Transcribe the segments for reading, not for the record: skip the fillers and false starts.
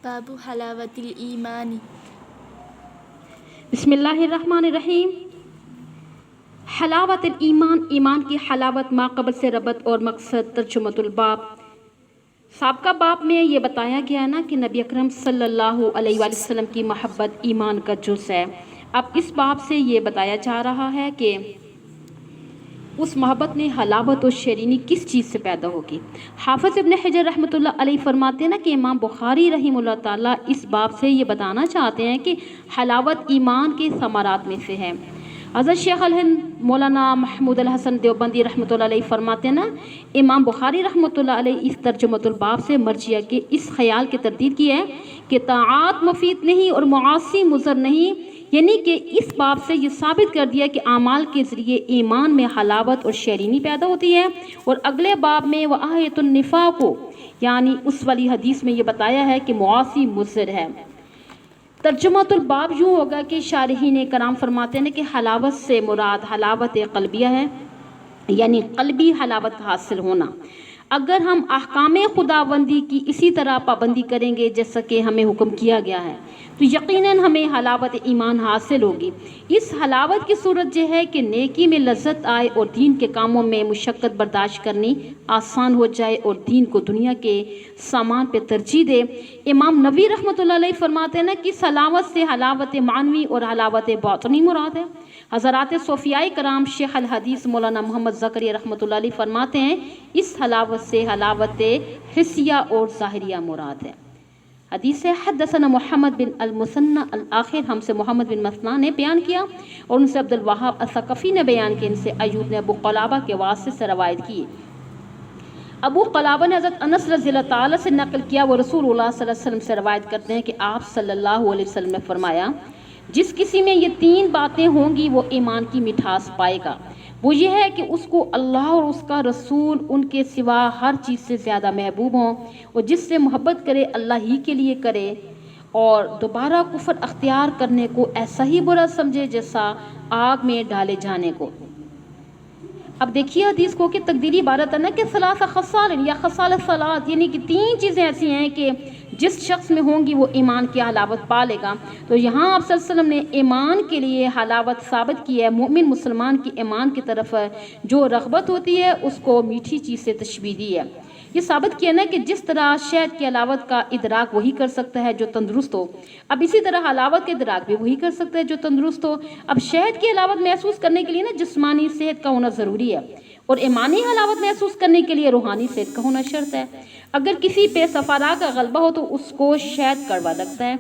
باب حلاوت الایمان۔ بسم اللہ الرحمن الرحیم۔ حلاوت الایمان، ایمان کی حلاوت، ما قبل سے ربط اور مقصد، ترجمۃ الباب۔ سابقہ باب میں یہ بتایا گیا نا کہ نبی اکرم صلی اللہ علیہ وآلہ وسلم کی محبت ایمان کا جز ہے۔ اب اس باب سے یہ بتایا جا رہا ہے کہ اس محبت میں حلاوت و شیرینی کس چیز سے پیدا ہوگی۔ حافظ ابن حجر رحمۃ اللہ علیہ فرماتے ہیں نا کہ امام بخاری رحمہ اللہ تعالیٰ اس باب سے یہ بتانا چاہتے ہیں کہ حلاوت ایمان کے ثمرات میں سے ہے۔ حضرت شیخ الہند مولانا محمود الحسن دیوبندی رحمۃ اللہ علیہ فرماتے ہیں نا، امام بخاری رحمۃ اللہ علیہ اس ترجمۃ الباب سے مرجیہ کے اس خیال کی تردید کی ہے کہ طاعات مفید نہیں اور معاصی مضر نہیں، یعنی کہ اس باب سے یہ ثابت کر دیا کہ اعمال کے ذریعے ایمان میں حلاوت اور شیرینی پیدا ہوتی ہے۔ اور اگلے باب میں وآیۃ النفاق، یعنی اس والی حدیث میں یہ بتایا ہے کہ معاصی مضر ہے۔ ترجمۃ الباب یوں ہوگا کہ شارحین کرام فرماتے ہیں کہ حلاوت سے مراد حلاوت قلبیہ ہے، یعنی قلبی حلاوت حاصل ہونا۔ اگر ہم احکام خداوندی کی اسی طرح پابندی کریں گے جیسا کہ ہمیں حکم کیا گیا ہے تو یقیناً ہمیں حلاوت ایمان حاصل ہوگی۔ اس حلاوت کی صورت یہ ہے کہ نیکی میں لذت آئے اور دین کے کاموں میں مشقت برداشت کرنی آسان ہو جائے اور دین کو دنیا کے سامان پہ ترجیح دے۔ امام نووی رحمۃ اللہ علیہ فرماتے ہیں نا کہ اس حلاوت سے حلاوت معنوی اور حلاوت باطنی مراد ہے۔ حضرات صوفیاء کرام شیخ الحدیث مولانا محمد زکریا رحمۃ اللہ علیہ فرماتے ہیں اس حلاوت سے حلاوت حسیہ اور ظاہریہ مراد ہے۔ حدیث حدثنا محمد بن المثنى الآخر، ہم سے محمد بن مثنى نے بیان کیا اور ان سے عبد الوہاب الثقفی نے بیان کیا، ان سے ایوب نے ابو قلابہ کے واسطے سے روایت کی۔ ابو قلابہ نے حضرت انس رضی اللہ تعالیٰ سے نقل کیا، وہ رسول اللہ صلی اللہ علیہ وسلم سے روایت کرتے ہیں کہ آپ صلی اللہ علیہ وسلم نے فرمایا جس کسی میں یہ تین باتیں ہوں گی وہ ایمان کی مٹھاس پائے گا۔ وہ یہ ہے کہ اس کو اللہ اور اس کا رسول ان کے سوا ہر چیز سے زیادہ محبوب ہوں، اور جس سے محبت کرے اللہ ہی کے لیے کرے، اور دوبارہ کفر اختیار کرنے کو ایسا ہی برا سمجھے جیسا آگ میں ڈالے جانے کو۔ اب دیکھیے حدیث کو کہ تقدیری عبارت ہے نا کہ ثلاث خصال یا خصال ثلاث، یعنی کہ تین چیزیں ایسی ہیں کہ جس شخص میں ہوں گی وہ ایمان کی حلاوت پا لے گا۔ تو یہاں آپ صلی اللہ علیہ وسلم نے ایمان کے لیے حلاوت ثابت کی ہے۔ مومن مسلمان کی ایمان کی طرف جو رغبت ہوتی ہے اس کو میٹھی چیز سے تشبیہ دی ہے۔ یہ ثابت کیا نا کہ جس طرح شہد کی حلاوت کا ادراک وہی کر سکتا ہے جو تندرست ہو، اب اسی طرح حلاوت کے ادراک بھی وہی کر سکتا ہے جو تندرست ہو۔ اب شہد کی حلاوت محسوس کرنے کے لیے نا جسمانی صحت کا ہونا ضروری ہے، اور ایمانی حلاوت محسوس کرنے کے لیے روحانی صحت کا ہونا شرط ہے۔ اگر کسی پہ صفرا کا غلبہ ہو تو اس کو شہد کڑوا لگتا ہے،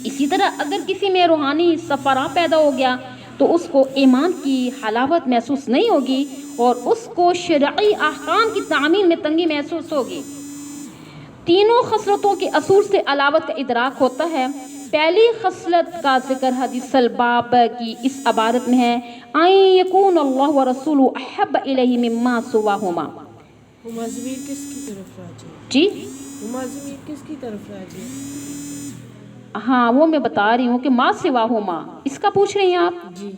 اسی طرح اگر کسی میں روحانی صفرا پیدا ہو گیا تو اس کو ایمان کی حلاوت محسوس نہیں ہوگی اور اس کو شرعی احکام کی تعمیل میں تنگی محسوس ہوگی۔ تینوں خصلتوں کے اصول سے حلاوت کا ادراک ہوتا ہے۔ پہلی خصلت کا ذکر حدیث الباب کی اس عبارت میں ہے ان یکون اللہ ورسولہ احب الیہ مما سواہما۔ ہما ضمیر کس کی طرف راجع ہے؟ جی ہما ضمیر کس کی طرف راجع ہے؟ ہاں وہ میں بتا رہی ہوں کہ ما سواہما، اس کا پوچھ رہی ہیں آپ؟ جی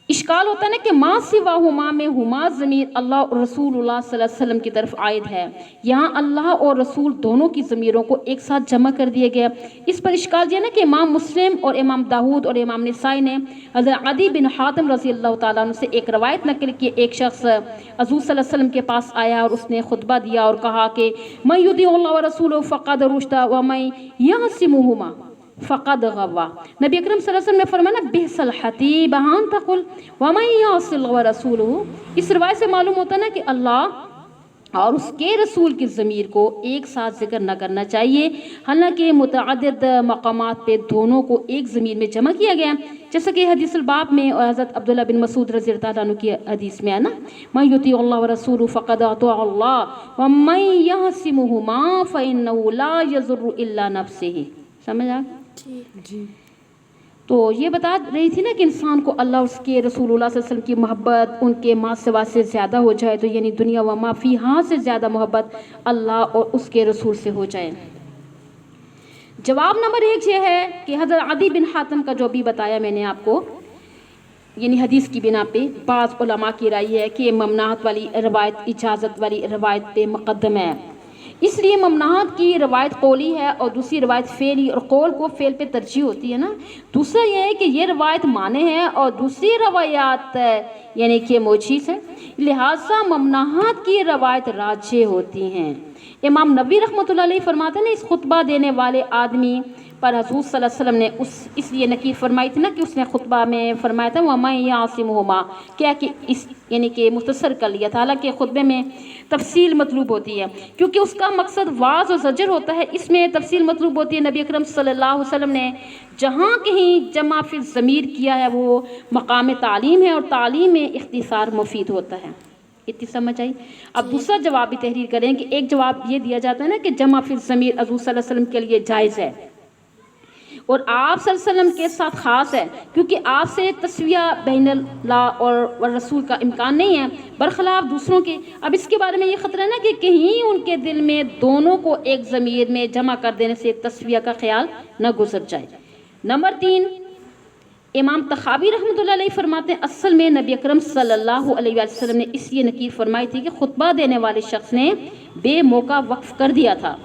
اشکال ہوتا ہے نا کہ ما سواہما میں ہما ضمیر اللہ اور رسول اللہ صلی اللہ علیہ وسلم کی طرف عائد ہے، یہاں اللہ اور رسول دونوں کی ضمیروں کو ایک ساتھ جمع کر دیا گیا۔ اس پر اشکال یہ ہے نا کہ امام مسلم اور امام داؤد اور امام نسائی نے حضرت عدی بن حاتم رضی اللہ تعالیٰ عنہ سے ایک روایت نقل کی، ایک شخص حضور صلی اللہ علیہ وسلم کے پاس آیا اور اس نے خطبہ دیا اور کہا کہ من یطیع اللہ ورسولہ فقد رشد ومن یعصمہما فقد غوا۔ نبی اکرم صلی اللہ علیہ وسلم نے فرمایا بئس الحتیب ان تقل ومن یعص اللہ ورسولہ۔ اس روایت سے معلوم ہوتا ہے نا کہ اللہ اور اس کے رسول کی ضمیر کو ایک ساتھ ذکر نہ کرنا چاہیے، حالانکہ متعدد مقامات پہ دونوں کو ایک ضمیر میں جمع کیا گیا، جیسا کہ حدیث الباب میں اور حضرت عبداللہ بن مسعود رضی اللہ عنہ کی حدیث میں ہے نا من یطیع اللہ ورسولہ فقد اطاع اللہ ومن یعصمہما فانہ لا یضر الا نفسہ۔ سمجھ آ جی تو یہ بتا رہی تھی نا کہ انسان کو اللہ اور اس کے رسول اللہ صلی اللہ علیہ وسلم کی محبت ان کے ما سوا سے زیادہ ہو جائے، تو یعنی دنیا و ما فیہا سے زیادہ محبت اللہ اور اس کے رسول سے ہو جائے۔ جواب نمبر 1 یہ ہے کہ حضرت عدی بن حاتم کا جو بھی بتایا میں نے آپ کو، یعنی حدیث کی بنا پہ بعض علماء کی رائے ہے کہ ممنوعات والی روایت اجازت والی روایت پہ مقدم ہے۔ اس لیے ممنوعات کی روایت قولی ہے اور دوسری روایت فعلی، اور قول کو فعل پہ ترجیح ہوتی ہے نا. دوسرا یہ ہے کہ یہ روایت مانے ہے اور دوسری روایات یعنی کہ موجز ہے، لہٰذا ممنوعات کی روایت راجح ہوتی ہیں. امام نبوی رحمۃ اللہ علیہ فرماتے ہیں نا، اس خطبہ دینے والے آدمی پر حضور صلی اللہ علیہ وسلم نے اس لیے نکیر فرمائی تھی نا کہ اس نے خطبہ میں فرمایا تھا وَمَن يَعْصِمُهُمَا، کیا کہ اس یعنی کہ مختصر کر لیا تھا، حالانکہ خطبے میں تفصیل مطلوب ہوتی ہے کیونکہ اس کا مقصد واعظ و زجر ہوتا ہے. اس میں تفصیل مطلوب ہوتی ہے. نبی اکرم صلی اللہ علیہ وسلم نے جہاں کہیں جمع فی الضمیر کیا ہے وہ مقام تعلیم ہے، اور تعلیم میں اختصار مفید ہوتا ہے. اتنی سمجھ آئی؟ اب دوسرا جواب بھی تحریر کریں کہ ایک جواب یہ دیا جاتا ہے نا کہ جمع فی الضمیر حضور صلی اللہ علیہ وسلم کے لیے جائز ہے اور آپ صلی اللہ علیہ وسلم کے ساتھ خاص ہے، کیونکہ آپ سے تسویہ بین اللہ اور رسول کا امکان نہیں ہے برخلاف دوسروں کے. اب اس کے بارے میں یہ خطرہ ہے نا کہ کہیں ان کے دل میں دونوں کو ایک ضمیر میں جمع کر دینے سے تسویہ کا خیال نہ گزر جائے. نمبر 3، امام طحاوی رحمۃ اللہ علیہ فرماتے ہیں اصل میں نبی اکرم صلی اللہ علیہ وسلم نے اس لیے نکیر فرمائی تھی کہ خطبہ دینے والے شخص نے بے موقع وقف کر دیا تھا،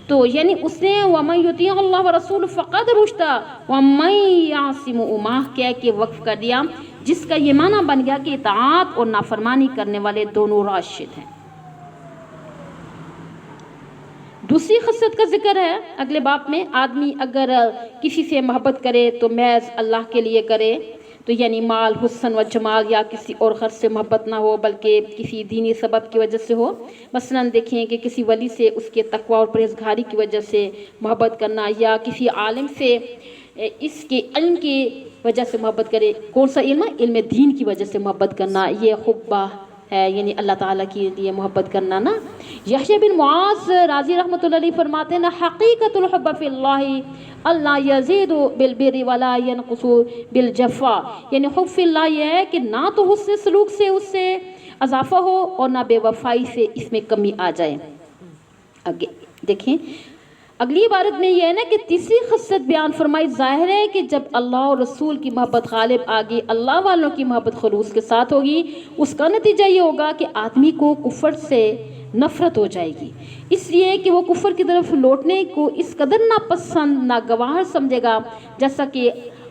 تو یعنی اس نے وَمَن يُطِیعِ اللَّهَ وَرَسُولَهُ فَقَدْ رُشِدَ وَمَن يَعْصِمُهُمَا، کیا کہ وقف کر دیا، جس کا یہ معنی بن گیا کہ اطاعت اور نافرمانی کرنے والے دونوں راشد ہیں. دوسری خصلت کا ذکر ہے اگلے باب میں، آدمی اگر کسی سے محبت کرے تو محض اللہ کے لیے کرے، تو یعنی مال، حسن و جمال یا کسی اور غرض سے محبت نہ ہو بلکہ کسی دینی سبب کی وجہ سے ہو. مثلا دیکھیں کہ کسی ولی سے اس کے تقوی اور پرہیزگاری کی وجہ سے محبت کرنا، یا کسی عالم سے اس کے علم کی وجہ سے محبت کرے. کون سا علم ہے؟ علم دین کی وجہ سے محبت کرنا، یہ حبہ ہے، یعنی اللہ تعالیٰ کے لیے محبت کرنا نا. یحییٰ بن معاذ راضی رحمۃ اللہ علیہ فرماتے ہیں نا حقیقت الحب فی اللہ اللہ یزید بالبر ولا ینقص بالجفا، یعنی حب فی اللہ یہ ہے کہ نہ تو حسن سلوک سے اس سے اضافہ ہو اور نہ بے وفائی سے اس میں کمی آ جائے. آگے دیکھیں اگلی عبارت میں یہ ہے نا کہ تیسری خصلت بیان فرمائی، ظاہر ہے کہ جب اللہ اور رسول کی محبت غالب آگی، اللہ والوں کی محبت خلوص کے ساتھ ہوگی، اس کا نتیجہ یہ ہوگا کہ آدمی کو کفر سے نفرت ہو جائے گی، اس لیے کہ وہ کفر کی طرف لوٹنے کو اس قدر ناپسند ناگوار سمجھے گا جیسا کہ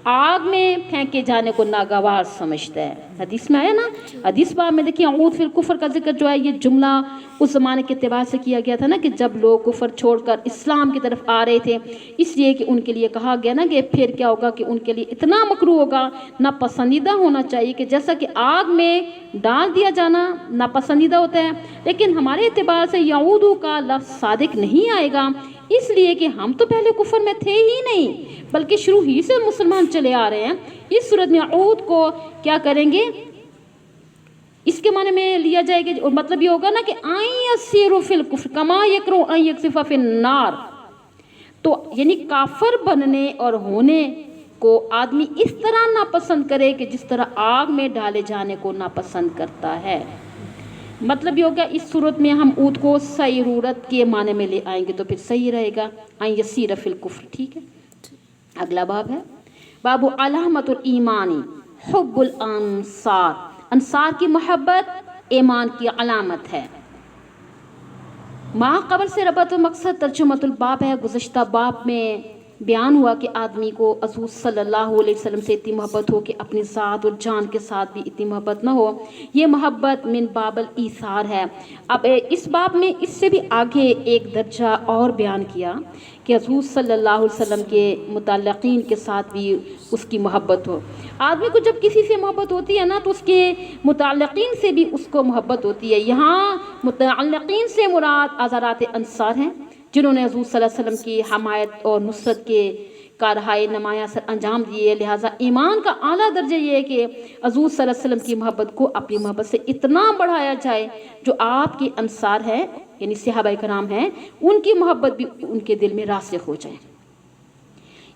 آگ میں پھینکے جانے کو ناگوار سمجھتا ہے. حدیث میں آیا نا، حدیث باب میں دیکھیں عود فی الکفر کا ذکر جو ہے یہ جملہ اس زمانے کے اعتبار سے کیا گیا تھا نا کہ جب لوگ کفر چھوڑ کر اسلام کی طرف آ رہے تھے، اس لیے کہ ان کے لیے کہا گیا نا کہ پھر کیا ہوگا کہ ان کے لیے اتنا مکروہ ہوگا، ناپسندیدہ ہونا چاہیے کہ جیسا کہ آگ میں ڈال دیا جانا ناپسندیدہ ہوتا ہے. لیکن ہمارے اعتبار سے یعودو کا لفظ صادق نہیں آئے گا، اس لیے کہ ہم تو پہلے کفر میں تھے ہی نہیں بلکہ شروع ہی سے مسلمان چلے آ رہے ہیں. اس صورت میں عود کو کیا کریں گے، اس کے معنی میں لیا جائے گا اور مطلب یہ ہوگا نا کہ آئیں یسیرو فی الکفر کما یکرو ان یکسفا فی النار، تو یعنی کافر بننے اور ہونے کو آدمی اس طرح ناپسند کرے کہ جس طرح آگ میں ڈالے جانے کو ناپسند کرتا ہے. مطلب یہ ہوگا اس صورت میں ہم عود کو سیرورت کے معنی میں لے آئیں گے تو پھر صحیح رہے گا، آئیں یسیر فی الکفر. ٹھیک ہے، اگلا باب ہے باب علامت الایمانی حب الانصار، انصار کی محبت ایمان کی علامت ہے. ماں قبل سے ربط و مقصد ترجمۃ الباب ہے. گزشتہ باب میں بیان ہوا کہ آدمی کو حضور صلی اللہ علیہ وسلم سے اتنی محبت ہو کہ اپنی ذات اور جان کے ساتھ بھی اتنی محبت نہ ہو، یہ محبت من باب الایثار ہے. اب اس باب میں اس سے بھی آگے ایک درجہ اور بیان کیا کہ حضور صلی اللہ علیہ وسلم کے متعلقین کے ساتھ بھی اس کی محبت ہو. آدمی کو جب کسی سے محبت ہوتی ہے نا تو اس کے متعلقین سے بھی اس کو محبت ہوتی ہے. یہاں متعلقین سے مراد حضرات انصار ہیں جنہوں نے حضور صلی اللہ علیہ وسلم کی حمایت اور نصرت کے کارہائے نمایاں سر انجام دیے. لہٰذا ایمان کا اعلیٰ درجہ یہ ہے کہ حضور صلی اللہ علیہ وسلم کی محبت کو اپنی محبت سے اتنا بڑھایا جائے جو آپ کے انصار ہیں یعنی صحابہ کرام ہیں ان کی محبت بھی ان کے دل میں راسخ ہو جائے.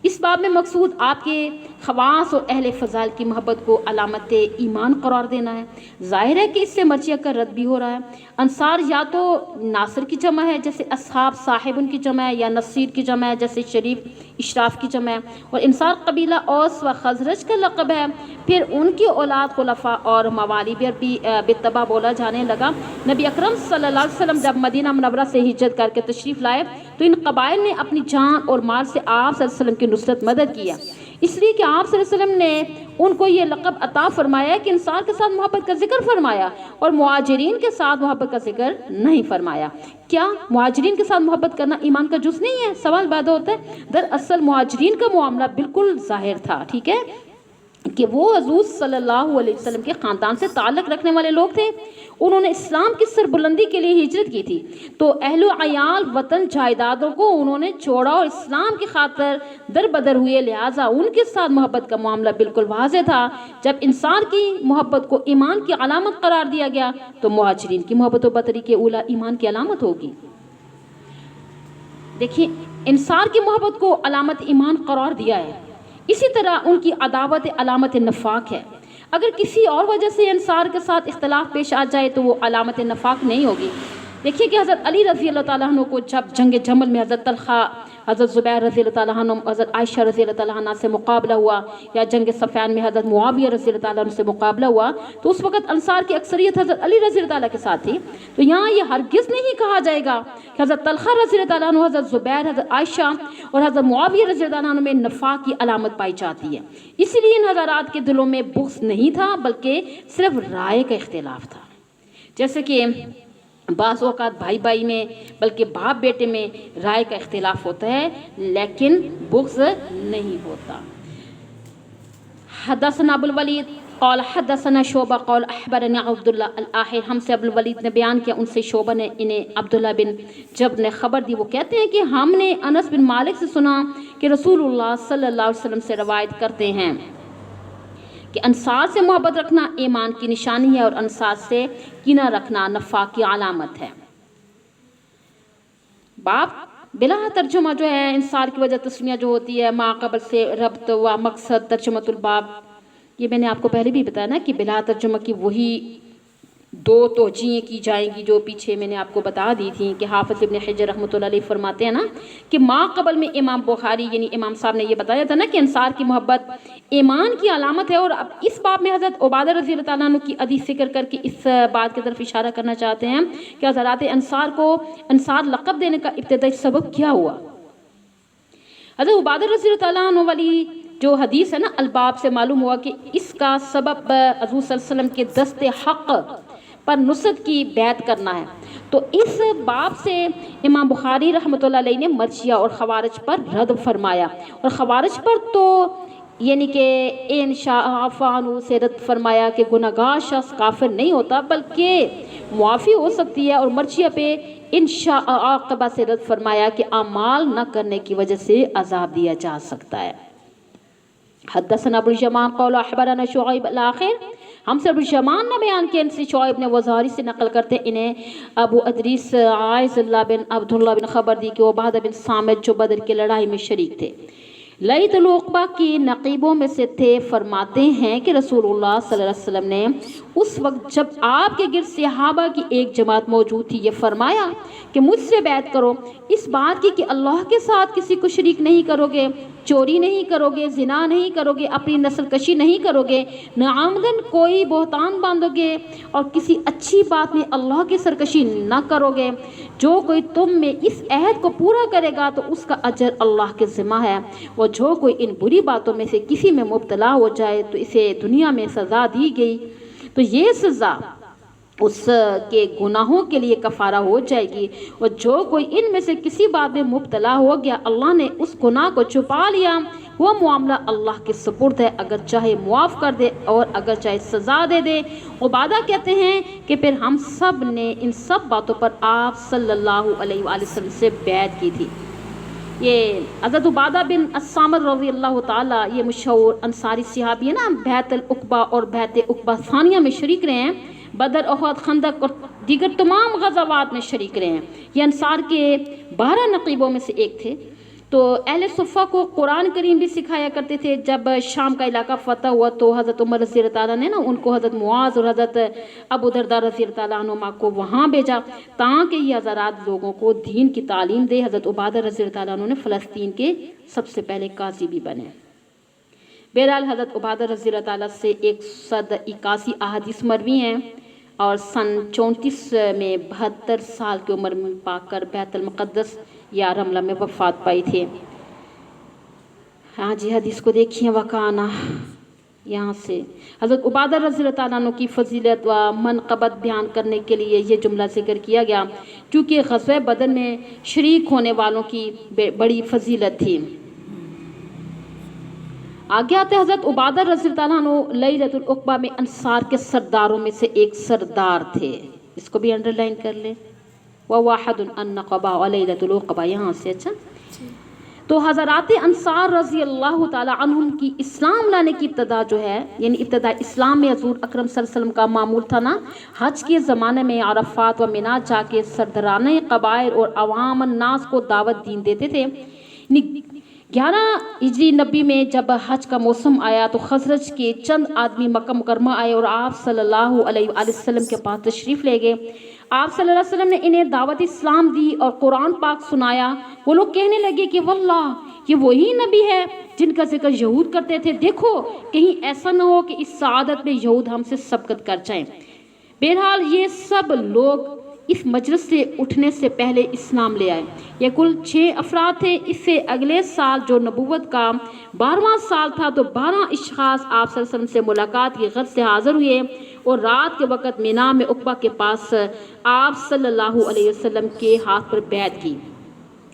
اس باب میں مقصود آپ کے خواص اور اہل فضائل کی محبت کو علامت ایمان قرار دینا ہے۔ ظاہر ہے کہ اس سے مرثیہ کا رد بھی ہو رہا ہے۔ انصار یا تو ناصر کی جمع ہے جیسے اصحاب صاحب ان کی جمع ہے، یا نصیر کی جمع ہے جیسے شریف اشراف کی جمع ہے، اور انصار قبیلہ اوس و خزرج کا لقب ہے۔ پھر ان کی اولاد خلفاء اور موالی بھی بالتبع بولا جانے لگا۔ نبی اکرم صلی اللہ علیہ وسلم جب مدینہ منورہ سے ہجرت کر کے تشریف لائے تو ان قبائل نے اپنی جان اور مال سے آپ صلی اللہ علیہ وسلم کی نصرت مدد کیا، اس لیے کہ آپ صلی اللہ علیہ وسلم نے ان کو یہ لقب عطا فرمایا کہ انصار کے ساتھ محبت کا ذکر فرمایا اور مہاجرین کے ساتھ محبت کا ذکر نہیں فرمایا۔ کیا مہاجرین کے ساتھ محبت کرنا ایمان کا جز نہیں ہے؟ سوال پیدا ہوتا ہے۔ دراصل مہاجرین کا معاملہ بالکل ظاہر تھا، ٹھیک ہے، کہ وہ حضور صلی اللہ علیہ وسلم کے خاندان سے تعلق رکھنے والے لوگ تھے۔ انہوں نے اسلام کی سربلندی کے لیے ہجرت کی تھی، تو اہل و عیال وطن جائیدادوں کو انہوں نے چھوڑا اور اسلام کی خاطر در بدر ہوئے، لہٰذا ان کے ساتھ محبت کا معاملہ بالکل واضح تھا۔ جب انصار کی محبت کو ایمان کی علامت قرار دیا گیا تو مہاجرین کی محبت و بطریق اولا ایمان کی علامت ہوگی۔ دیکھیے، انصار کی محبت کو علامت ایمان قرار دیا ہے، اسی طرح ان کی عداوت علامت نفاق ہے۔ اگر کسی اور وجہ سے انصار کے ساتھ اختلاف پیش آ جائے تو وہ علامت نفاق نہیں ہوگی۔ دیکھیے کہ حضرت علی رضی اللہ تعالیٰ عنہ کو جب جنگ جمل میں حضرت طلحہ، حضرت زبیر رضی اللہ تعالیٰ عنہ، حضرت عائشہ رضی اللہ تعالیٰ عنہ سے مقابلہ ہوا، یا جنگ صفین میں حضرت معاویہ رضی اللہ تعالیٰ عنہ سے مقابلہ ہوا، تو اس وقت انصار کی اکثریت حضرت علی رضی اللہ تعالیٰ کے ساتھ تھی۔ تو یہاں یہ ہرگز نہیں کہا جائے گا کہ حضرت طلحہ رضی اللہ تعالیٰ عنہ، حضرت زبیر، حضرت عائشہ اور حضرت معاویہ رضی اللہ تعالیٰ عنہ میں نفاق کی علامت پائی جاتی ہے۔ اسی لیے ان حضرات کے دلوں میں بغض نہیں تھا، بلکہ صرف رائے کا اختلاف تھا۔ جیسے کہ بعض اوقات بھائی بھائی میں، بلکہ باپ بیٹے میں رائے کا اختلاف ہوتا ہے، لیکن بغض نہیں ہوتا۔ حدثنا ابو الولید قال حدثنا شعبہ قال اخبرنا عبداللہ الاحر، ہم سے ابو الولید نے بیان کیا، ان سے شعبہ نے انہیں عبداللہ بن جب نے خبر دی، وہ کہتے ہیں کہ ہم نے انس بن مالک سے سنا کہ رسول اللہ صلی اللہ علیہ وسلم سے روایت کرتے ہیں کہ انصار سے محبت رکھنا ایمان کی نشانی ہے اور انصار سے کینہ رکھنا نفاق کی علامت ہے۔ باپ بلا ترجمہ جو ہے انصار کی وجہ تسمیہ جو ہوتی ہے ما قبل سے ربط و مقصد ترجمۃ الباب، یہ میں نے آپ کو پہلے بھی بتایا نا کہ بلا ترجمہ کی وہی دو توجیہیں کی جائیں گی جو پیچھے میں نے آپ کو بتا دی تھیں کہ حافظ ابن حجر رحمۃ اللہ علیہ فرماتے ہیں نا کہ ما قبل میں امام بخاری یعنی امام صاحب نے یہ بتایا تھا نا کہ انصار کی محبت ایمان کی علامت ہے، اور اب اس باب میں حضرت عبادہ رضی اللہ تعالیٰ عنہ کی حدیث ذکر کر کے اس بات کی طرف اشارہ کرنا چاہتے ہیں کہ حضرات انصار کو انصار لقب دینے کا ابتدائی سبب کیا ہوا۔ حضرت عبادہ رضی اللہ تعالیٰ عنہ والی جو حدیث ہے نا الباب سے معلوم ہوا کہ اس کا سبب حضور صلی اللہ علیہ وسلم کے دست حق پر نصرت کی بیعت کرنا ہے۔ تو اس باب سے امام بخاری رحمۃ اللہ علیہ نے مرجئہ اور خوارج پر رد فرمایا، اور خوارج پر تو یعنی کہ انشاء عفانو سے رد فرمایا کہ گناہگار شخص کافر نہیں ہوتا بلکہ معافی ہو سکتی ہے، اور مرجئہ پہ انشاء عاقبہ سے رد فرمایا کہ اعمال نہ کرنے کی وجہ سے عذاب دیا جا سکتا ہے۔ حدثنا ابو الجمان قال اخبرنا شعیب الاخر، ہم سے ابو الجمان نے بیان کیا، ان سے شعیب نے وزاری سے نقل کرتے انہیں ابو ادریس عائز اللہ بن عبداللہ بن خبر دی کہ عبادہ بن صامت جو بدر کی لڑائی میں شریک تھے، لیت العقبہ کی نقیبوں میں سے تھے، فرماتے ہیں کہ رسول اللہ صلی اللہ علیہ وسلم نے اس وقت جب آپ کے گرد صحابہ کی ایک جماعت موجود تھی یہ فرمایا کہ مجھ سے بیعت کرو اس بات کی کہ اللہ کے ساتھ کسی کو شریک نہیں کرو گے، چوری نہیں کرو گے، زنا نہیں کرو گے، اپنی نسل کشی نہیں کرو گے، نہ آمدن کوئی بہتان باندھو گے، اور کسی اچھی بات میں اللہ کی سرکشی نہ کرو گے۔ جو کوئی تم میں اس عہد کو پورا کرے گا تو اس کا اجر اللہ کے ذمہ ہے، اور جو کوئی ان بری باتوں میں سے کسی میں مبتلا ہو جائے تو اسے دنیا میں سزا دی گئی تو یہ سزا اس کے گناہوں کے لیے کفارہ ہو جائے گی، اور جو کوئی ان میں سے کسی بات میں مبتلا ہو گیا اللہ نے اس گناہ کو چھپا لیا، وہ معاملہ اللہ کے سپرد ہے، اگر چاہے معاف کر دے اور اگر چاہے سزا دے دے۔ عبادہ کہتے ہیں کہ پھر ہم سب نے ان سب باتوں پر آپ صلی اللہ علیہ وآلہ وسلم سے بیعت کی تھی۔ یہ حضرت عبادہ بن الصامت رضی اللہ تعالیٰ یہ مشہور انصاری صحابی ہے نا، بیعت العقبہ اور بیعت عقبہ ثانیہ میں شریک رہے ہیں، بدر، احد، خندق اور دیگر تمام غزوات میں شریک رہے ہیں۔ یہ انصار کے 12 نقیبوں میں سے ایک تھے۔ تو اہل صفہ کو قرآن کریم بھی سکھایا کرتے تھے. جب شام کا علاقہ فتح ہوا تو حضرت عمر رضی اللہ تعالیٰ نے نا ان کو حضرت معاذ اور حضرت ابو درداء رضی اللہ تعالیٰ عنہما کو وہاں بھیجا تاکہ یہ حضرات لوگوں کو دین کی تعلیم دے. حضرت عبادہ رضی اللہ تعالیٰ عنہ نے فلسطین کے سب سے پہلے قاضی بھی بنے. بہرحال حضرت عبادہ رضی اللہ تعالیٰ سے 181 احادیث مروی ہیں اور سن 34 میں 72 سال کی عمر میں پا کر بیت المقدس یا رملہ میں وفات پائی تھی. ہاں جی حدیث کو دیکھیے. وکانا یہاں سے حضرت عبادہ رضی اللہ تعالیٰ عنہ کی فضیلت و منقبت بیان کرنے کے لیے یہ جملہ ذکر کیا گیا کیونکہ غزوہ بدر میں شریک ہونے والوں کی بڑی فضیلت تھی. آگے آتے حضرت عبادہ رضی اللہ تعالیٰ عنہ لیلۃ العقبہ میں انصار کے سرداروں میں سے ایک سردار تھے. اس کو بھی انڈر لائن کر لیں. وواحد النقبہ ولیلۃ العقبہ یہاں سے. اچھا تو حضرات انصار رضی اللہ تعالیٰ عنہم کی اسلام لانے کی ابتدا جو ہے یعنی ابتدا اسلام میں حضور اکرم صلی اللہ علیہ وسلم کا معمول تھا نا حج کے زمانے میں عرفات و منی جا کے سرداران قبائل اور عوام الناس کو دعوت دین دیتے تھے. 11 ہجری نبی میں جب حج کا موسم آیا تو خزرج کے چند آدمی مکہ مکرمہ آئے اور آپ صلی اللہ علیہ وآلہ وسلم کے پاس تشریف لے گئے. آپ صلی اللہ علیہ وسلم نے انہیں دعوت اسلام دی اور قرآن پاک سنایا. وہ لوگ کہنے لگے کہ واللہ یہ وہی نبی ہے جن کا ذکر یہود کرتے تھے. دیکھو کہیں ایسا نہ ہو کہ اس سعادت میں یہود ہم سے سبقت کر جائیں. بہرحال یہ سب لوگ اس مجلس سے اٹھنے سے پہلے اسلام لے آئے. یہ کل 6 افراد تھے. اس سے اگلے سال جو نبوت کا 12واں سال تھا تو 12 اشخاص آپ صلی اللہ علیہ وسلم سے ملاقات کی غرض سے حاضر ہوئے اور رات کے وقت مینا میں عقبہ کے پاس آپ صلی اللہ علیہ وسلم کے ہاتھ پر بیعت کی.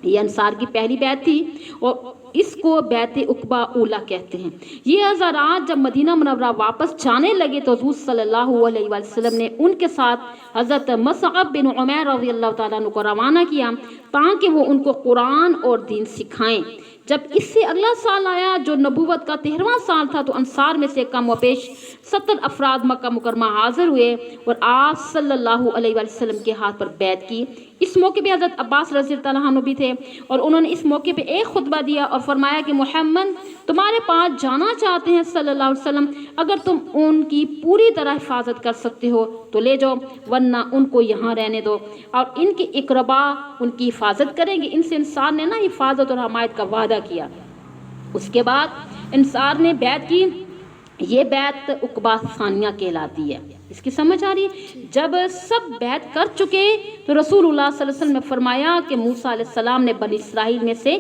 یہ انصار کی پہلی بیعت تھی اور اس کو بیعت عقبہ اولا کہتے ہیں. یہ حضرات جب مدینہ منورہ واپس جانے لگے تو حضور صلی اللہ علیہ وسلم نے ان کے ساتھ حضرت مصعب بن عمیر رضی اللہ تعالیٰ عنہ کو روانہ کیا تاکہ وہ ان کو قرآن اور دین سکھائیں. جب اس سے اگلا سال آیا جو نبوت کا 13واں سال تھا تو انصار میں سے کم و بیش 70 افراد مکہ مکرمہ حاضر ہوئے اور آپ صلی اللہ علیہ وسلم کے ہاتھ پر بیعت کی. اس موقع پہ حضرت عباس رضی اللہ عنہ بھی تھے اور انہوں نے اس موقع پہ ایک خطبہ دیا اور فرمایا کہ محمد تمہارے پاس جانا چاہتے ہیں صلی اللہ علیہ وسلم. اگر تم ان کی پوری طرح حفاظت کر سکتے ہو تو لے جاؤ ورنہ ان کو یہاں رہنے دو اور ان کے اقربا ان کی حفاظت کریں گے. ان سے انصار نے نا حفاظت اور حمایت کا وعدہ کیا. اس کے بعد انصار نے بیعت کی. یہ بیعت عقبہ ثانیہ کہلاتی ہے. اس کی سمجھ آ رہی ہے. جب سب بیعت کر چکے تو رسول اللہ صلی اللہ علیہ وسلم نے فرمایا کہ موسیٰ علیہ السلام نے بنی اسرائیل میں سے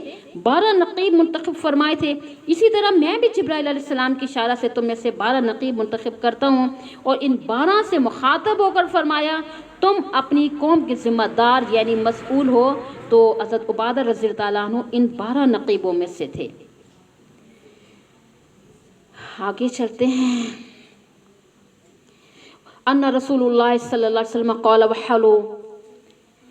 12 نقیب منتخب فرمائے تھے. اسی طرح میں بھی جبرائیل علیہ السلام کی اشارہ سے تم میں سے 12 نقیب منتخب کرتا ہوں اور ان 12 سے مخاطب ہو کر فرمایا تم اپنی قوم کے ذمہ دار یعنی مسئول ہو. تو حضرت عبادہ رضی اللہ تعالیٰ عنہ ان 12 نقیبوں میں سے تھے. آگے چلتے ہیں. ان رسول اللہ صلی اللہ علیہ وسلم قال وحلو.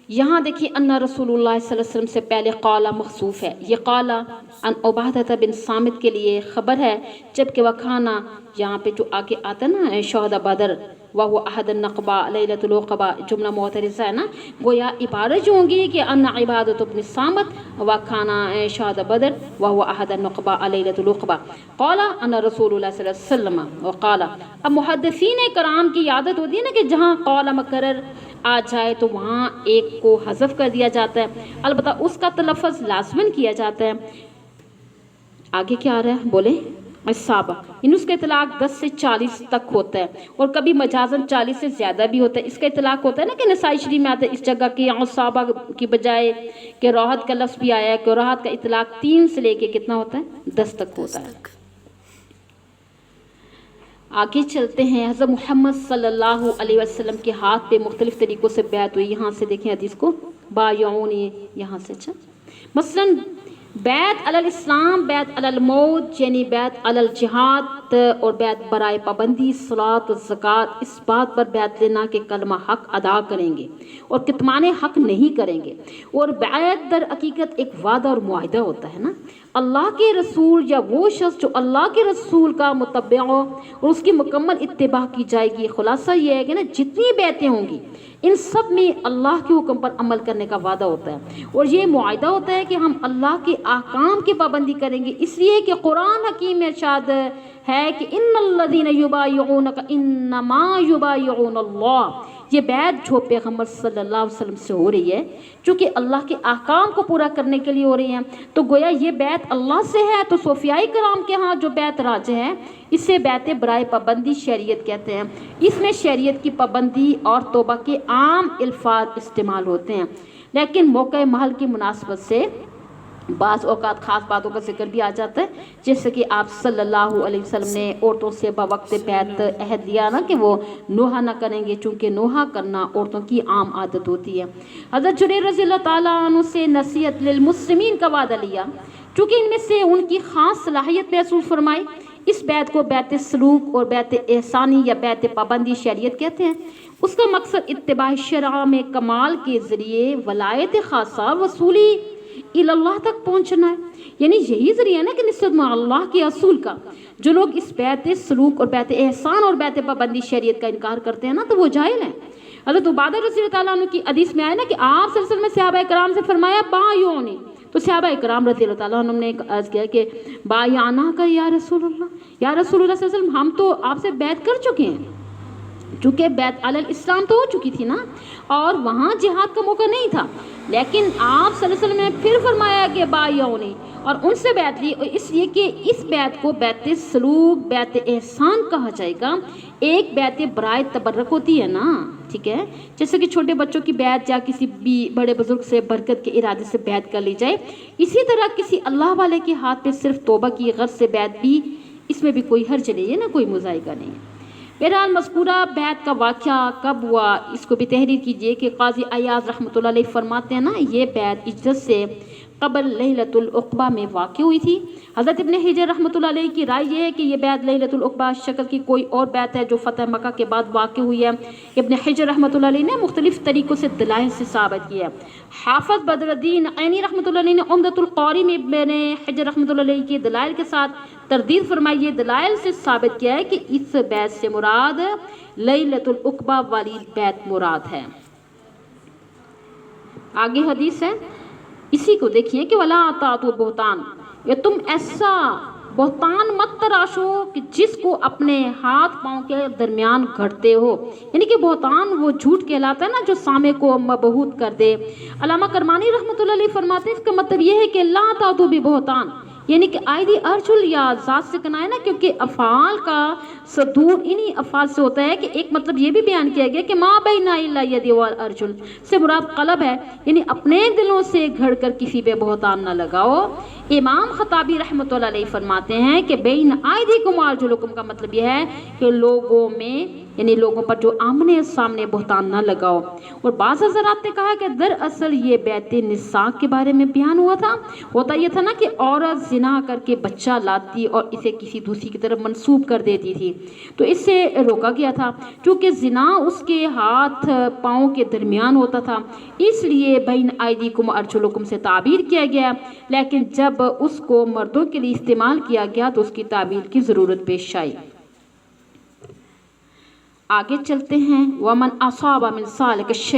یہاں دیکھیے ان رسول اللہ صلی اللہ علیہ وسلم سے پہلے قال مخصوف ہے. یہ قال ان عبادہ بن صامت کے لیے خبر ہے جبکہ وکھانا یہاں پہ جو آگے آتا نا شہداء بدر وہ احد النقبہ لیلۃ العقبہ جملہ معترضہ ہے نا گویا عبارت جو ہوں گی کہ ان عبادۃ بن صامت وکھانا شہداء بدر وہ احد النقبہ لیلۃ العقبہ قال ان رسول اللہ صلی اللہ علیہ وسلم وقال. اب محدثین کرام کی عادت ہوتی ہے نا کہ جہاں قال مکرر آ جائے تو وہاں ایک کو حذف کر دیا جاتا ہے. البتہ اس کا تلفظ لازماً کیا جاتا ہے. آگے کیا آ رہا ہے بولے صحابہ ان اس کا اطلاق 10 سے 40 تک ہوتا ہے اور کبھی مجازاً 40 سے زیادہ بھی ہوتا ہے. اس کا اطلاق ہوتا ہے نا کہ نسائی شریف میں آتا ہے اس جگہ کہ صحابہ کی بجائے کہ راحت کا لفظ بھی آیا ہے کہ راحت کا اطلاق 3 سے لے کے کتنا ہوتا ہے 10 تک ہوتا ہے. آگے چلتے ہیں. حضرت محمد صلی اللہ علیہ وسلم کے ہاتھ پہ مختلف طریقوں سے بیعت ہوئی. یہاں سے دیکھیں حدیث کو بایعونی یہاں سے. اچھا مثلاً بیعت علی الاسلام بیعت علی الموت یعنی بیعت علی الجہاد بیعت اور بیعت برائے پابندی صلاۃ و زکوٰۃ، اس بات پر بیعت لینا کہ کلمہ حق ادا کریں گے اور کتمان حق نہیں کریں گے۔ اور بیعت در حقیقت ایک وعدہ اور معاہدہ ہوتا ہے نا، اللہ کے رسول یا وہ شخص جو اللہ کے رسول کا متبع ہو اور اس کی مکمل اتباع کی جائے گی۔ خلاصہ یہ ہے کہ نا جتنی بیعتیں ہوں گی ان سب میں اللہ کے حکم پر عمل کرنے کا وعدہ ہوتا ہے، اور یہ معاہدہ ہوتا ہے کہ ہم اللہ کے احکام کی پابندی کریں گے، اس لیے کہ قرآن حکیم میں ارشاد ہے کہ ان الذین یبایعونک انما یبایعون اللہ۔ یہ بیعت جو پیغمبر صلی اللہ علیہ وسلم سے ہو رہی ہے، چونکہ اللہ کے احکام کو پورا کرنے کے لیے ہو رہی ہیں، تو گویا یہ بیعت اللہ سے ہے۔ تو صوفیاء کرام کے ہاں جو بیعت راجح ہے اسے بیعت برائے پابندی شریعت کہتے ہیں۔ اس میں شریعت کی پابندی اور توبہ کے عام الفاظ استعمال ہوتے ہیں، لیکن موقع محل کی مناسبت سے بعض اوقات خاص باتوں کا ذکر بھی آ جاتا ہے، جیسے کہ آپ صلی اللہ علیہ وسلم نے عورتوں سے بوقت بیعت عہد لیا نا کہ وہ نوحہ نہ کریں گے، چونکہ نوحہ کرنا عورتوں کی عام عادت ہوتی ہے۔ حضرت جریر رضی اللہ تعالیٰ عنہ سے نصیحت للمسلمین کا وعدہ لیا، چونکہ ان میں سے ان کی خاص صلاحیت محسوس فرمائی۔ اس بیعت کو بیعت سلوک اور بیعت احسانی یا بیعت پابندی شریعت کہتے ہیں۔ اس کا مقصد اتباع شرع میں کمال کے ذریعے ولایت خاصہ وصولی اللہ تک پہنچنا ہے، یعنی یہی ذریعہ ہے نا کہ نسبت میں اللہ کے اصول کا۔ جو لوگ اس بیعت سلوک اور بیعت احسان اور بیعت پابندی شریعت کا انکار کرتے ہیں نا تو وہ جاہل ہیں۔ حضرت عبادہ رضی اللہ تعالیٰ عنہ کی حدیث میں آیا نا کہ آپ صلی اللہ علیہ وسلم نے صحابہ کرام سے فرمایا بایعونی، تو صحابہ کرام رضی اللہ تعالیٰ عنہ نے عرض کیا کہ بایعنا کا یا رسول اللہ، یا رسول اللہ صلی اللہ علیہ وسلم ہم تو آپ سے بیعت کر چکے ہیں، چونکہ بیعت علی الاسلام تو ہو چکی تھی نا اور وہاں جہاد کا موقع نہیں تھا، لیکن آپ صلی اللہ علیہ وسلم نے پھر فرمایا کہ بایعونی اور ان سے بیعت لی، اور اس لیے کہ اس بیعت کو بیعت سلوک بیعت احسان کہا جائے گا۔ ایک بیعت برائے تبرک ہوتی ہے نا، ٹھیک ہے، جیسے کہ چھوٹے بچوں کی بیعت یا کسی بھی بڑے بزرگ سے برکت کے ارادے سے بیعت کر لی جائے، اسی طرح کسی اللہ والے کے ہاتھ پہ صرف توبہ کی غرض سے بیعت بھی، اس میں بھی کوئی حرج نہیں ہے نا، کوئی مذائقہ نہیں ہے۔ بہرحال مذکورہ بیعت کا واقعہ کب ہوا اس کو بھی تحریر کیجئے کہ قاضی عیاض رحمۃ اللہ علیہ فرماتے ہیں نا یہ بیعت ہجرت سے قبل لیلۃ العقبہ میں واقع ہوئی تھی۔ حضرت ابن حجر رحمۃ اللہ علیہ کی رائے یہ ہے کہ یہ بیعت لیلۃ العقبہ شکل کی کوئی اور بیعت ہے جو فتح مکہ کے بعد واقع ہوئی ہے۔ ابن حجر رحمۃ اللہ علیہ نے مختلف طریقوں سے دلائل سے ثابت کیا ہے۔ حافظ بدر الدین عینی رحمۃ اللہ علیہ نے عمدۃ القاری میں ابن حجر رحمۃ اللہ علیہ کے دلائل کے ساتھ تردید فرمائی، یہ دلائل سے ثابت کیا ہے کہ اس بیعت سے مراد لیلۃ العقبہ والی بیعت مراد ہے۔ آگے حدیث ہے، اسی کو دیکھیے کہ ولا تعتوا بہتان، یا تم ایسا بہتان مت تراشو کہ جس کو اپنے ہاتھ پاؤں کے درمیان گھڑتے ہو، یعنی کہ بہتان وہ جھوٹ کہلاتا ہے نا جو سامع کو مبہوت کر دے۔ علامہ کرمانی رحمۃ اللہ علیہ فرماتے ہیں اس کا مطلب یہ ہے کہ لا تعتوا بہتان، یعنی کہ آئیدی ارجل یا ذات سے کنایا نا، کیونکہ افعال کا صدور انہی افعال سے ہوتا ہے کہ ایک مطلب یہ بھی بیان کیا گیا کہ ما بین الیدی والارجل سے مراد قلب ہے، یعنی اپنے دلوں سے گھڑ کر کسی پہ بہتان نہ لگاؤ۔ امام خطابی رحمۃ اللہ علیہ فرماتے ہیں کہ بین ایدیکم وارجلکم کا مطلب یہ ہے کہ لوگوں میں یعنی لوگوں پر جو آمنے سامنے بہتان نہ لگاؤ۔ اور بعض حضرات نے کہا کہ دراصل یہ بیعت نساء کے بارے میں بیان ہوا تھا، ہوتا یہ تھا نا کہ عورت زنا کر کے بچہ لاتی اور اسے کسی دوسری کی طرف منسوب کر دیتی تھی، تو اس سے روکا گیا تھا، چونکہ زنا اس کے ہاتھ پاؤں کے درمیان ہوتا تھا، اس لیے بین ایدیکم ارجلکم سے تعبیر کیا گیا، لیکن جب اس کو مردوں کے لیے استعمال کیا گیا تو اس کی تعبیر کی ضرورت پیش آئی۔ آگے چلتے ہیں، ومن اصاب من ذلک